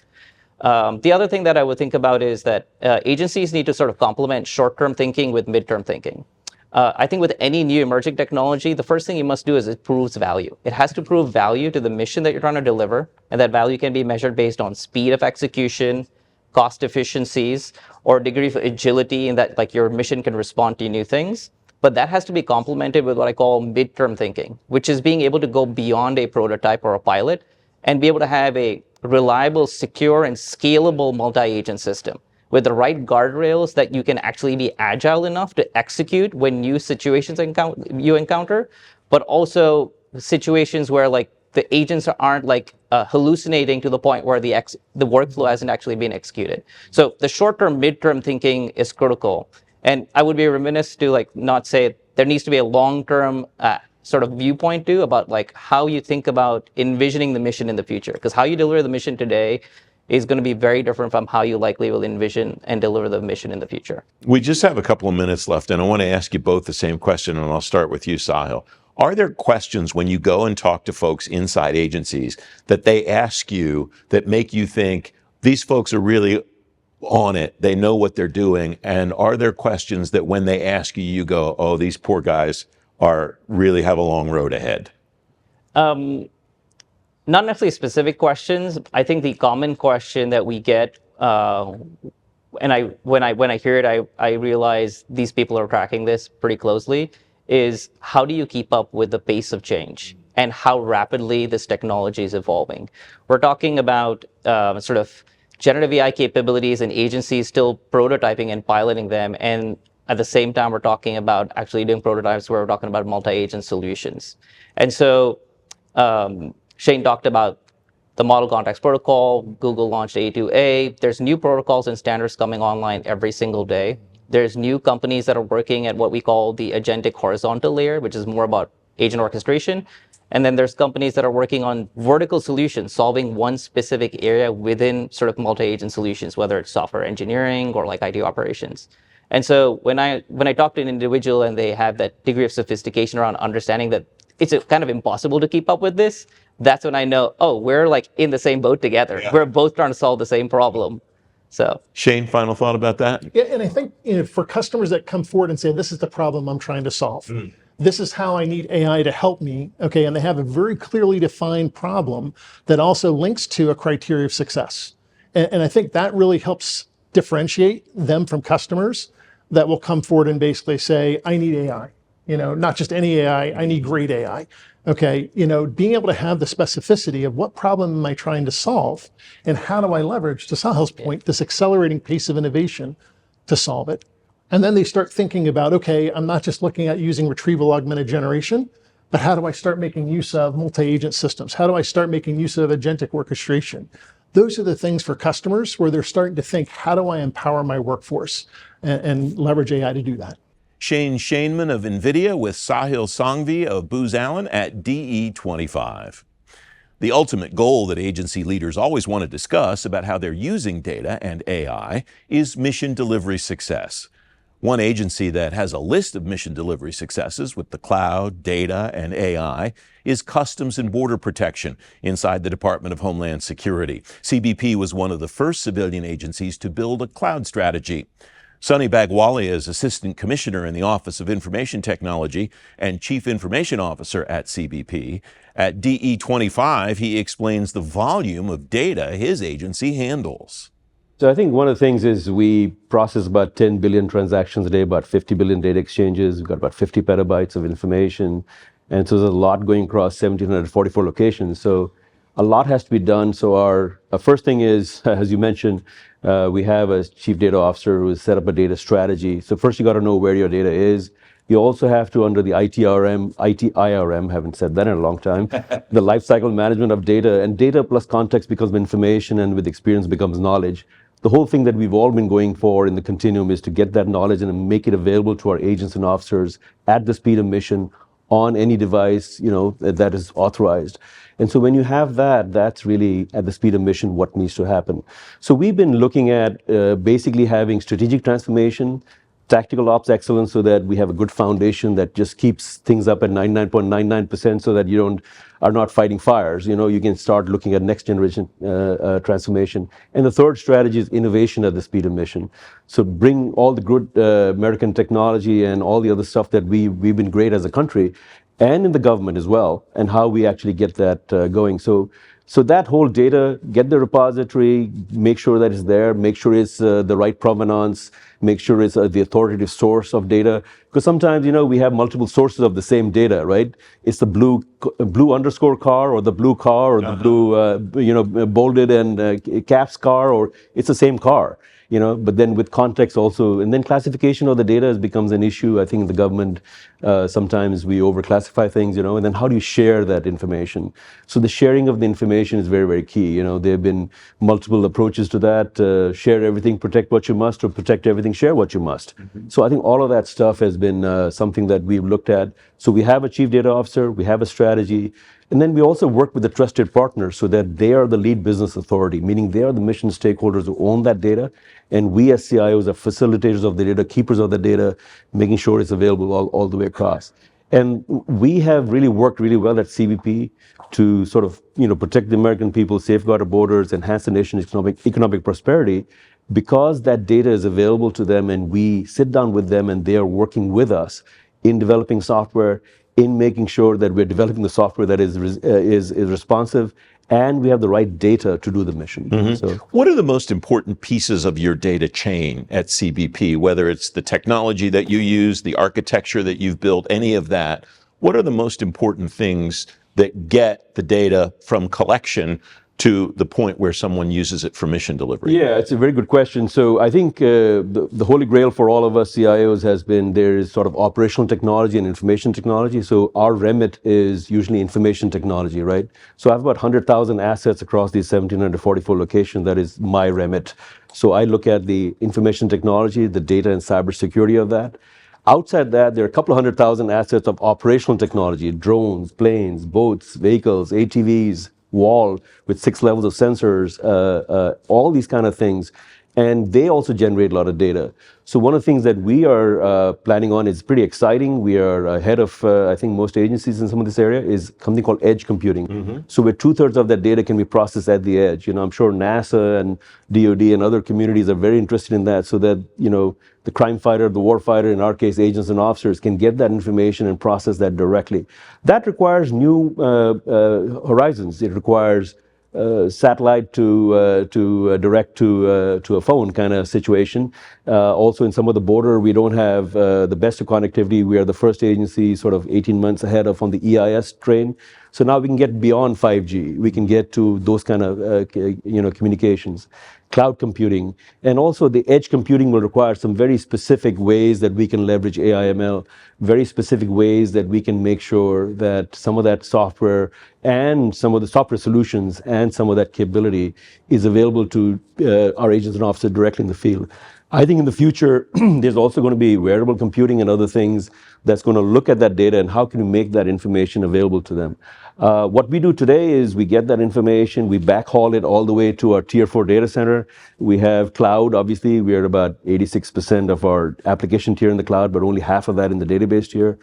S7: The other thing that I would think about is that agencies need to sort of complement short-term thinking with mid-term thinking. I think with any new emerging technology, the first thing you must do is it proves value. It has to prove value to the mission that you're trying to deliver, and that value can be measured based on speed of execution, cost efficiencies, or degree of agility in that like your mission can respond to new things. But that has to be complemented with what I call midterm thinking, which is being able to go beyond a prototype or a pilot and be able to have a reliable, secure, and scalable multi-agent system with the right guardrails that you can actually be agile enough to execute when new situations you encounter, but also situations where like the agents aren't like hallucinating to the point where the workflow hasn't actually been executed. So the short-term, mid-term thinking is critical. And I would be remiss to like not say there needs to be a long-term sort of viewpoint too about like how you think about envisioning the mission in the future, because how you deliver the mission today is going to be very different from how you likely will envision and deliver the mission in the future.
S1: We just have a couple of minutes left, and I want to ask you both the same question, and I'll start with you, Sahil. Are there questions when you go and talk to folks inside agencies that they ask you that make you think these folks are really on it, they know what they're doing, and are there questions that when they ask you, you go, oh, these poor guys really have a long road ahead?
S7: Not necessarily specific questions. I think the common question that we get, and when I hear it, I realize these people are tracking this pretty closely, is how do you keep up with the pace of change and how rapidly this technology is evolving? We're talking about sort of generative AI capabilities and agencies still prototyping and piloting them, and at the same time, we're talking about actually doing prototypes where we're talking about multi-agent solutions. And so Shane talked about the model context protocol. Google launched A2A. There's new protocols and standards coming online every single day. There's new companies that are working at what we call the agentic horizontal layer, which is more about agent orchestration. And then there's companies that are working on vertical solutions, solving one specific area within sort of multi-agent solutions, whether it's software engineering or like IT operations. And so when I talk to an individual and they have that degree of sophistication around understanding that it's kind of impossible to keep up with this, that's when I know, oh, we're like in the same boat together. Yeah. We're both trying to solve the same problem. So
S1: Shane, final thought about that?
S8: Yeah, and I think for customers that come forward and say, this is the problem I'm trying to solve. This is how I need AI to help me, okay, and they have a very clearly defined problem that also links to a criteria of success. And I think that really helps differentiate them from customers that will come forward and basically say, I need AI. Not just any AI, I need great AI. Okay, being able to have the specificity of what problem am I trying to solve and how do I leverage, to Sahil's point, this accelerating pace of innovation to solve it. And then they start thinking about, okay, I'm not just looking at using retrieval augmented generation, but how do I start making use of multi-agent systems? How do I start making use of agentic orchestration? Those are the things for customers where they're starting to think, how do I empower my workforce and leverage AI to do that?
S1: Shane Shainman of NVIDIA with Sahil Sanghvi of Booz Allen at DE25. The ultimate goal that agency leaders always want to discuss about how they're using data and AI is mission delivery success. One agency that has a list of mission delivery successes with the cloud, data, and AI is Customs and Border Protection inside the Department of Homeland Security. CBP was one of the first civilian agencies to build a cloud strategy. Sunny Bagwalia is Assistant Commissioner in the Office of Information Technology and Chief Information Officer at CBP. At DE25, he explains the volume of data his agency handles.
S9: So I think one of the things is we process about 10 billion transactions a day, about 50 billion data exchanges. We've got about 50 petabytes of information. And so there's a lot going across 1,744 locations. So a lot has to be done. So our first thing is, as you mentioned, we have a chief data officer who has set up a data strategy. So first you got to know where your data is. You also have to, under the ITIRM, haven't said that in a long time, the lifecycle management of data, and data plus context becomes information, and with experience becomes knowledge. The whole thing that we've all been going for in the continuum is to get that knowledge and make it available to our agents and officers at the speed of mission on any device, that is authorized. And so when you have that, that's really at the speed of mission what needs to happen. So we've been looking at basically having strategic transformation, tactical ops excellence, so that we have a good foundation that just keeps things up at 99.99% so that you are not fighting fires. You can start looking at next generation transformation. And the third strategy is innovation at the speed of mission. So bring all the good American technology and all the other stuff that we've been great as a country and in the government as well, and how we actually get that going. So that whole data, get the repository, make sure that it's there, make sure it's the right provenance, make sure it's the authoritative source of data. Because sometimes, we have multiple sources of the same data, right? It's the blue underscore car, or the blue car, or the blue, bolded and caps car, or it's the same car. But then with context also, and then classification of the data becomes an issue. I think in the government, sometimes we overclassify things, and then how do you share that information? So the sharing of the information is very, very key. There have been multiple approaches to that. Share everything, protect what you must, or protect everything, share what you must. So I think all of that stuff has been something that we've looked at. So we have a chief data officer, we have a strategy, and then we also work with the trusted partners so that they are the lead business authority, meaning they are the mission stakeholders who own that data. And we as CIOs are facilitators of the data, keepers of the data, making sure it's available all the way across. And we have really worked really well at CBP to sort of, protect the American people, safeguard our borders, enhance the nation's economic prosperity, because that data is available to them and we sit down with them and they are working with us in developing software, in making sure that we're developing the software that is responsive, and we have the right data to do the mission. So,
S1: what are the most important pieces of your data chain at CBP, whether it's the technology that you use, the architecture that you've built, any of that? What are the most important things that get the data from collection to the point where someone uses it for mission delivery?
S9: Yeah, it's a very good question. So I think the holy grail for all of us CIOs has been there is sort of operational technology and information technology. So our remit is usually information technology, right? So I have about 100,000 assets across these 1,744 locations. That is my remit. So I look at the information technology, the data and cybersecurity of that. Outside that, there are a couple of 100,000 assets of operational technology: drones, planes, boats, vehicles, ATVs, wall with 6 levels of sensors, all these kind of things. And they also generate a lot of data. So one of the things that we are planning on is pretty exciting. We are ahead of, I think, most agencies in some of this area, is something called edge computing. So where 2/3 of that data can be processed at the edge. I'm sure NASA and DoD and other communities are very interested in that, so that, the crime fighter, the war fighter, in our case, agents and officers, can get that information and process that directly. That requires new horizons. It requires satellite to direct to a phone kind of situation. Also, in some of the border, we don't have the best of connectivity. We are the first agency sort of 18 months ahead of on the EIS train. So now we can get beyond 5G. We can get to those kind of communications, cloud computing, and also the edge computing will require some very specific ways that we can leverage AI/ML, very specific ways that we can make sure that some of that software and some of the software solutions and some of that capability is available to our agents and officers directly in the field. I think in the future, there's also going to be wearable computing and other things that's going to look at that data and how can we make that information available to them. What we do today is we get that information, we backhaul it all the way to our tier 4 data center. We have cloud, obviously, we're about 86% of our application tier in the cloud, but only half of that in the database tier.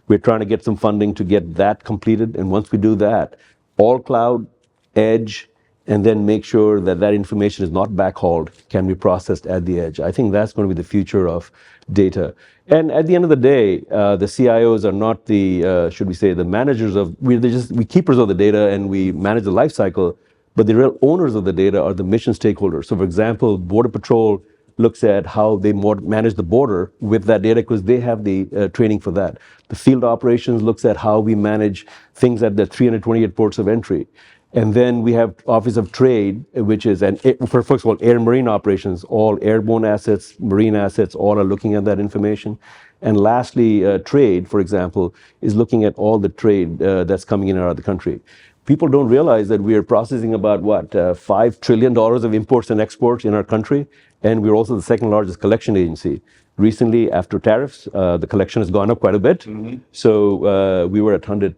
S9: We're trying to get some funding to get that completed. And once we do that, all cloud, edge, and then make sure that that information is not backhauled, can be processed at the edge. I think that's going to be the future of data. And at the end of the day, the CIOs are not the, should we say, the managers of, we keepers of the data and we manage the life cycle, but the real owners of the data are the mission stakeholders. So for example, Border Patrol looks at how they manage the border with that data because they have the training for that. The field operations looks at how we manage things at the 328 ports of entry. And then we have Office of Trade, which is, first of all, air and marine operations, all airborne assets, marine assets, all are looking at that information. And lastly, trade, for example, is looking at all the trade that's coming in and out of the country. People don't realize that we are processing about, $5 trillion of imports and exports in our country, and we're also the second largest collection agency. Recently, after tariffs, the collection has gone up quite a bit. Mm-hmm. So we were at 20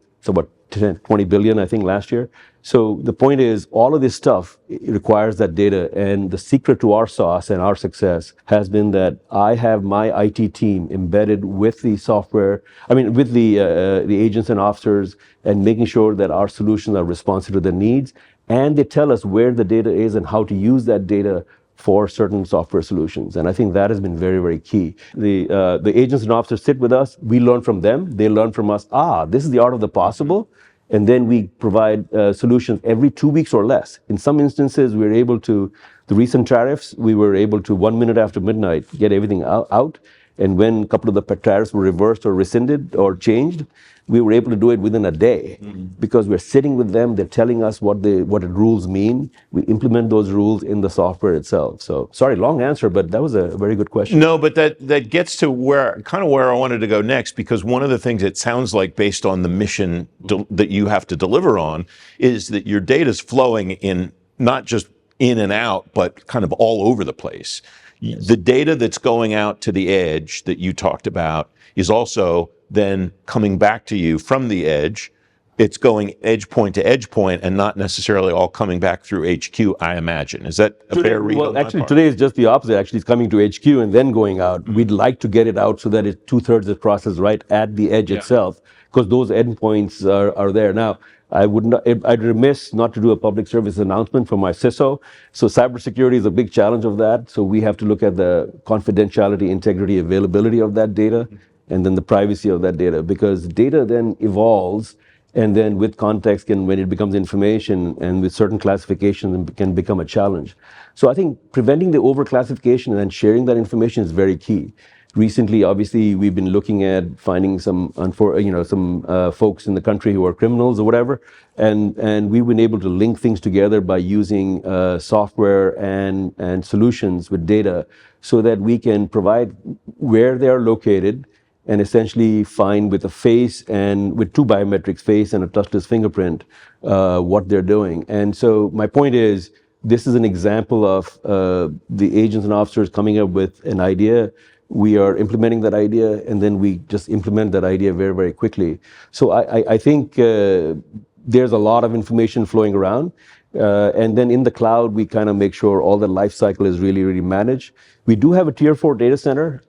S9: billion, I think, last year. So the point is, all of this stuff, it requires that data, and the secret to our sauce and our success has been that I have my IT team embedded with the software, with the agents and officers, and making sure that our solutions are responsive to their needs, and they tell us where the data is and how to use that data for certain software solutions. And I think that has been very, very key. The agents and officers sit with us, we learn from them, they learn from us, this is the art of the possible. And then we provide solutions every 2 weeks or less. In some instances, we're able to, the recent tariffs, we were able to 1 minute after midnight get everything out. And when a couple of the tariffs were reversed or rescinded or changed, we were able to do it within a day. Mm-hmm. Because we're sitting with them, they're telling us what the rules mean. We implement those rules in the software itself. So, sorry, long answer, but that was a very good question.
S1: No, but that gets to where I wanted to go next, because one of the things it sounds like, based on the mission that you have to deliver on, is that your data's flowing in, not just in and out, but kind of all over the place. Yes. The data that's going out to the edge that you talked about is also then coming back to you from the edge. It's going edge point to edge point and not necessarily all coming back through HQ, I imagine. Is that a fair read?
S9: Well, actually, today is just the opposite. Actually, it's coming to HQ and then going out. Mm-hmm. We'd like to get it out so that it's 2/3 is processed right at the edge itself, because those endpoints are there. Now, I'd remiss not to do a public service announcement for my CISO. So cybersecurity is a big challenge of that. So we have to look at the confidentiality, integrity, availability of that data, and then the privacy of that data, because data then evolves, and then with context, when it becomes information and with certain classifications, it can become a challenge. So I think preventing the overclassification and then sharing that information is very key. Recently, obviously, we've been looking at finding some folks in the country who are criminals or whatever, and we've been able to link things together by using software and solutions with data, so that we can provide where they are located and essentially find with a face and with 2 biometrics, face and a touchless fingerprint, what they're doing. And so my point is, this is an example of the agents and officers coming up with an idea. We are implementing that idea, and then we just implement that idea very, very quickly. So I think there's a lot of information flowing around. And then in the cloud, we kind of make sure all the life cycle is really, really managed. We do have a tier 4 data center.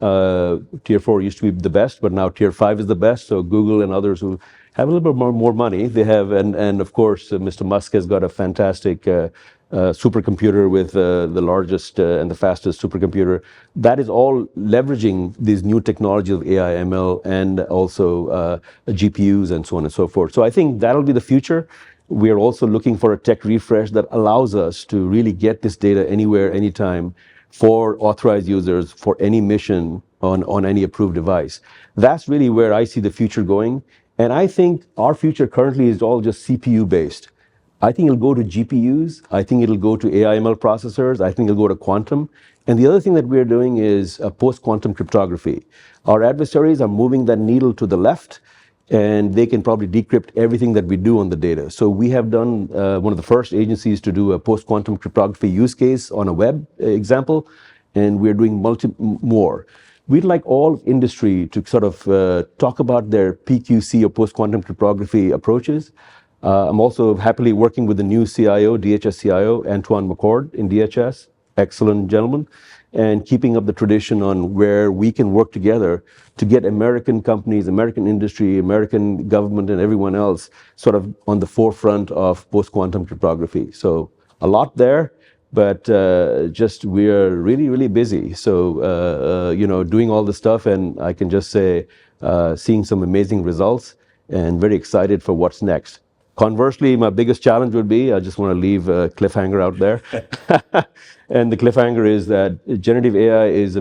S9: Tier 4 used to be the best, but now tier 5 is the best. So Google and others who have a little bit more money, they have, and of course, Mr. Musk has got a fantastic supercomputer with the largest and the fastest supercomputer. That is all leveraging these new technologies of AI, ML, and also GPUs and so on and so forth. So I think that'll be the future. We are also looking for a tech refresh that allows us to really get this data anywhere, anytime, for authorized users, for any mission on any approved device. That's really where I see the future going. And I think our future currently is all just CPU based. I think it'll go to GPUs. I think it'll go to AI/ML processors. I think it'll go to quantum. And the other thing that we're doing is post-quantum cryptography. Our adversaries are moving that needle to the left, and they can probably decrypt everything that we do on the data. So we have done one of the first agencies to do a post-quantum cryptography use case on a web example, and we're doing more. We'd like all industry to sort of talk about their PQC or post-quantum cryptography approaches. I'm also happily working with the new CIO, DHS CIO, Antoine McCord in DHS, excellent gentleman, and keeping up the tradition on where we can work together to get American companies, American industry, American government, and everyone else sort of on the forefront of post-quantum cryptography. So a lot there, but just we're really, really busy. So, doing all this stuff, and I can just say, seeing some amazing results and very excited for what's next. Conversely, my biggest challenge would be, I just want to leave a cliffhanger out there. And the cliffhanger is that generative AI is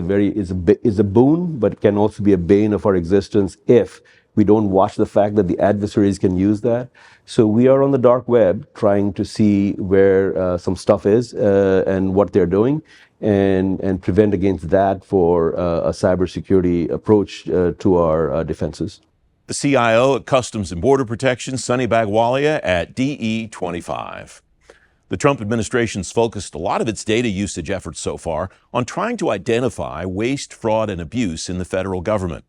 S9: a boon, but it can also be a bane of our existence if we don't watch the fact that the adversaries can use that. So we are on the dark web trying to see where some stuff is and what they're doing, and prevent against that for a cybersecurity approach to our defenses.
S1: The CIO at Customs and Border Protection, Sunny Bagwalia at DE25. The Trump administration's focused a lot of its data usage efforts so far on trying to identify waste, fraud, and abuse in the federal government.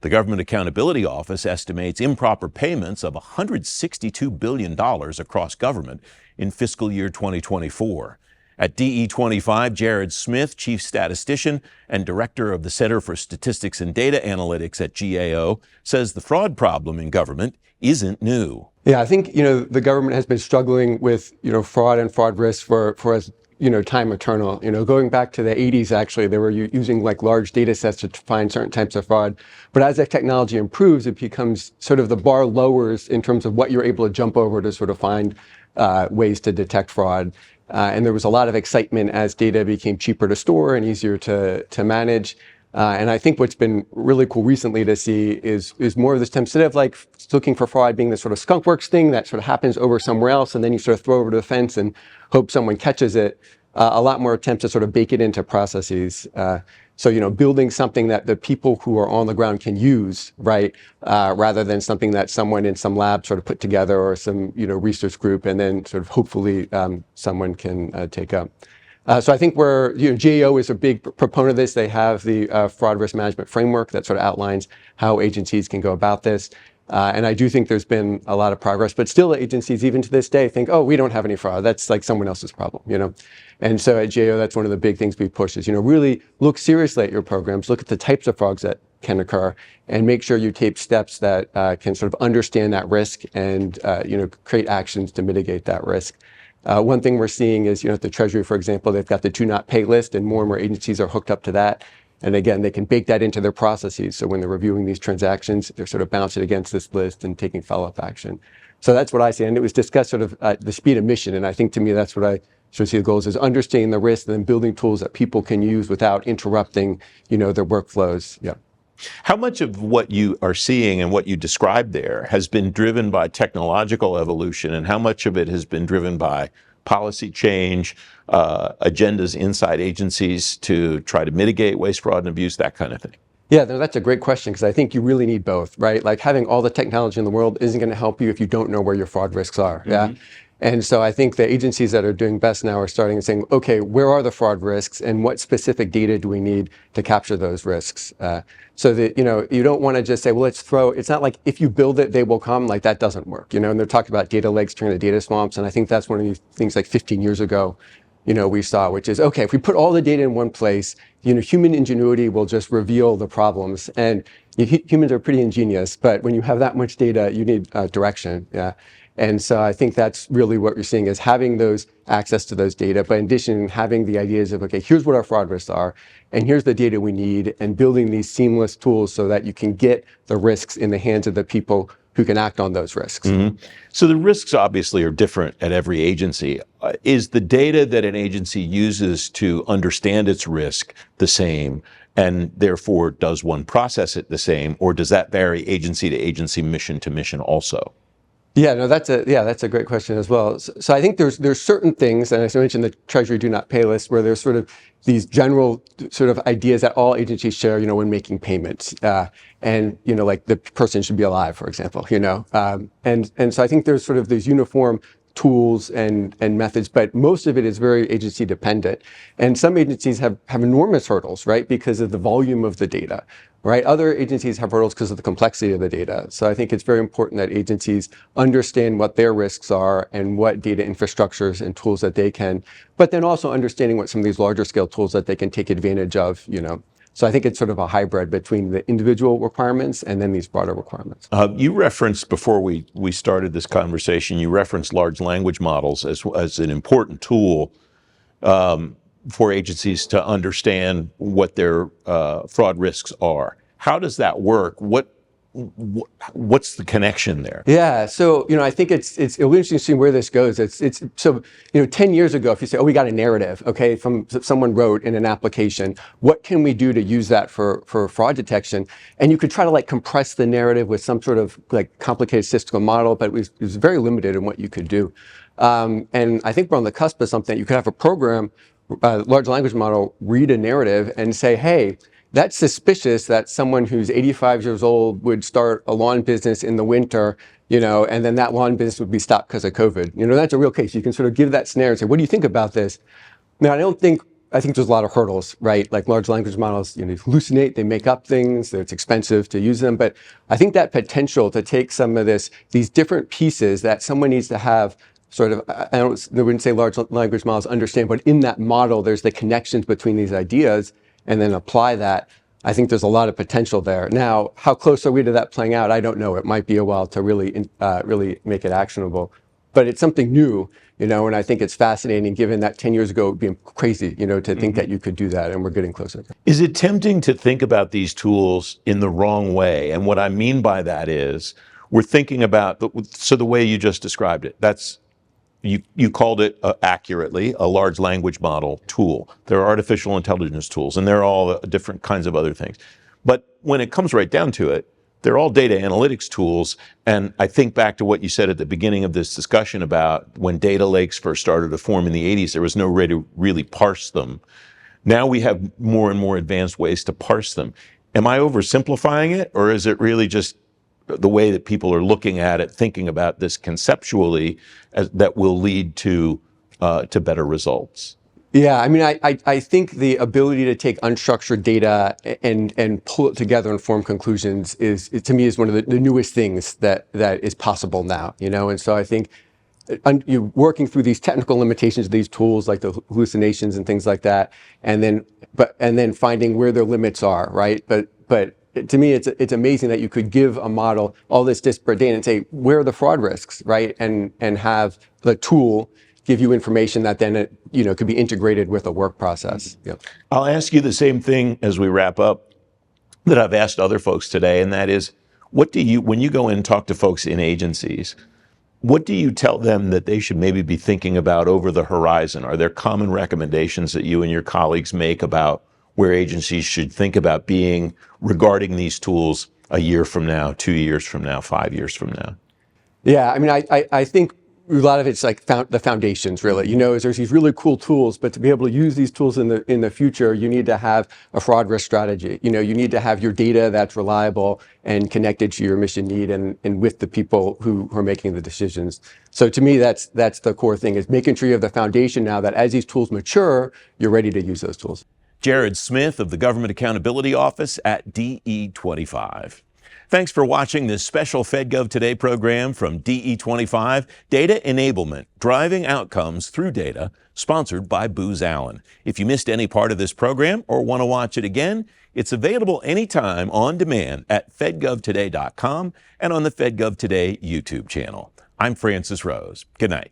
S1: The Government Accountability Office estimates improper payments of $162 billion across government in fiscal year 2024. At DE25, Jared Smith, Chief Statistician and Director of the Center for Statistics and Data Analytics at GAO, says the fraud problem in government isn't new.
S10: Yeah, I think, the government has been struggling with, fraud and fraud risk for as, time eternal. Going back to the 80s, actually, they were using like large data sets to find certain types of fraud. But as that technology improves, it becomes sort of the bar lowers in terms of what you're able to jump over to sort of find ways to detect fraud. And there was a lot of excitement as data became cheaper to store and easier to manage. And I think what's been really cool recently to see is more of this time, instead of like looking for fraud being this sort of skunkworks thing that sort of happens over somewhere else, and then you sort of throw over the fence and hope someone catches it, a lot more attempts to sort of bake it into processes. So, building something that the people who are on the ground can use, right, rather than something that someone in some lab sort of put together or some, research group, and then sort of hopefully someone can take up. So I think GAO is a big proponent of this. They have the fraud risk management framework that sort of outlines how agencies can go about this. And I do think there's been a lot of progress, but still agencies, even to this day, think, oh, we don't have any fraud. That's like someone else's problem, And so at GAO, that's one of the big things we push is, really look seriously at your programs, look at the types of frauds that can occur, and make sure you take steps that can sort of understand that risk and, create actions to mitigate that risk. One thing we're seeing is, at the Treasury, for example, they've got the do not pay list, and more agencies are hooked up to that. And again, they can bake that into their processes. So when they're reviewing these transactions, they're sort of bouncing against this list and taking follow-up action. So that's what I see. And it was discussed sort of the speed of mission. And I think to me, that's what I sort of see the goals is understanding the risk and then building tools that people can use without interrupting, their workflows. Yeah.
S1: How much of what you are seeing and what you described there has been driven by technological evolution, and how much of it has been driven by policy change, agendas inside agencies to try to mitigate waste, fraud, and abuse, that kind of thing?
S10: Yeah, no, that's a great question, because I think you really need both, right? Like having all the technology in the world isn't going to help you if you don't know where your fraud risks are. Mm-hmm. Yeah. And so I think the agencies that are doing best now are starting and saying, okay, where are the fraud risks and what specific data do we need to capture those risks? So that, you don't want to just say, well, it's not like if you build it, they will come, like that doesn't work, and they're talking about data lakes turning to data swamps. And I think that's one of the things like 15 years ago, we saw, which is, okay, if we put all the data in one place, human ingenuity will just reveal the problems. And humans are pretty ingenious, but when you have that much data, you need direction. Yeah. And so I think that's really what you're seeing is having those access to those data, but in addition, having the ideas of, okay, here's what our fraud risks are, and here's the data we need, and building these seamless tools so that you can get the risks in the hands of the people who can act on those risks.
S1: Mm-hmm. So the risks obviously are different at every agency. Is the data that an agency uses to understand its risk the same? And therefore, does one process it the same, or does that vary agency to agency, mission to mission also?
S10: Yeah, no, that's a great question as well. So I think there's certain things, and as I mentioned, the Treasury do not pay list, where there's sort of these general sort of ideas that all agencies share, when making payments, and like the person should be alive, for example, and so I think there's sort of these uniform tools and methods, but most of it is very agency dependent. And some agencies have enormous hurdles, right, because of the volume of the data, right? Other agencies have hurdles because of the complexity of the data. So I think it's very important that agencies understand what their risks are and what data infrastructures and tools that they can, but then also understanding what some of these larger scale tools that they can take advantage of, So I think it's sort of a hybrid between the individual requirements and then these broader requirements.
S1: You referenced, before we started this conversation, you referenced large language models as an important tool for agencies to understand what their fraud risks are. How does that work? What's the connection there?
S10: Yeah, so I think it'll be interesting to see where this goes. It's so 10 years ago, if you say, oh, we got a narrative, okay, from someone wrote in an application, what can we do to use that for fraud detection? And you could try to compress the narrative with some sort of complicated statistical model, but it was very limited in what you could do. And I think we're on the cusp of something. You could have a program, large language model, read a narrative and say, hey, that's suspicious that someone who's 85 years old would start a lawn business in the winter, and then that lawn business would be stopped because of COVID. That's a real case. You can sort of give that scenario and say, what do you think about this? Now, I think there's a lot of hurdles, right? Like large language models, they hallucinate, they make up things, it's expensive to use them. But I think that potential to take some of these different pieces that someone needs to have sort of, I wouldn't say large language models understand, but in that model, there's the connections between these ideas, and then apply that. I think there's a lot of potential there. Now, how close are we to that playing out? I don't know. It might be a while to really make it actionable. But it's something new, and I think it's fascinating given that 10 years ago it would be crazy, to think that you could do that, and we're getting closer.
S1: Is it tempting to think about these tools in the wrong way? And what I mean by that is we're thinking about, the way you just described it, you called it accurately a large language model tool. There are artificial intelligence tools, and there are all different kinds of other things. But when it comes right down to it, they're all data analytics tools. And I think back to what you said at the beginning of this discussion about when data lakes first started to form in the 80s, there was no way to really parse them. Now we have more and more advanced ways to parse them. Am I oversimplifying it, or is it really just the way that people are looking at it, thinking about this conceptually, that will lead to better results?
S10: Yeah, I mean, I think the ability to take unstructured data and pull it together and form conclusions to me is one of the newest things that is possible now. And so I think you working through these technical limitations of these tools, like the hallucinations and things like that, and then finding where their limits are, right? But to me, it's amazing that you could give a model all this disparate data and say, where are the fraud risks, right? And have the tool give you information that then could be integrated with a work process. Yep.
S1: I'll ask you the same thing as we wrap up that I've asked other folks today, and that is, when you go in and talk to folks in agencies, what do you tell them that they should maybe be thinking about over the horizon? Are there common recommendations that you and your colleagues make about where agencies should think about being regarding these tools a year from now, 2 years from now, 5 years from now?
S10: Yeah, I mean, I think a lot of it's like the foundations, really. There's these really cool tools, but to be able to use these tools in the future, you need to have a fraud risk strategy. You need to have your data that's reliable and connected to your mission need and with the people who are making the decisions. So to me, that's the core thing, is making sure you have the foundation now that as these tools mature, you're ready to use those tools.
S1: Jared Smith of the Government Accountability Office at DE25. Thanks for watching this special FedGov Today program from DE25, Data Enablement, Driving Outcomes Through Data, sponsored by Booz Allen. If you missed any part of this program or want to watch it again, it's available anytime on demand at fedgovtoday.com and on the FedGov Today YouTube channel. I'm Francis Rose. Good night.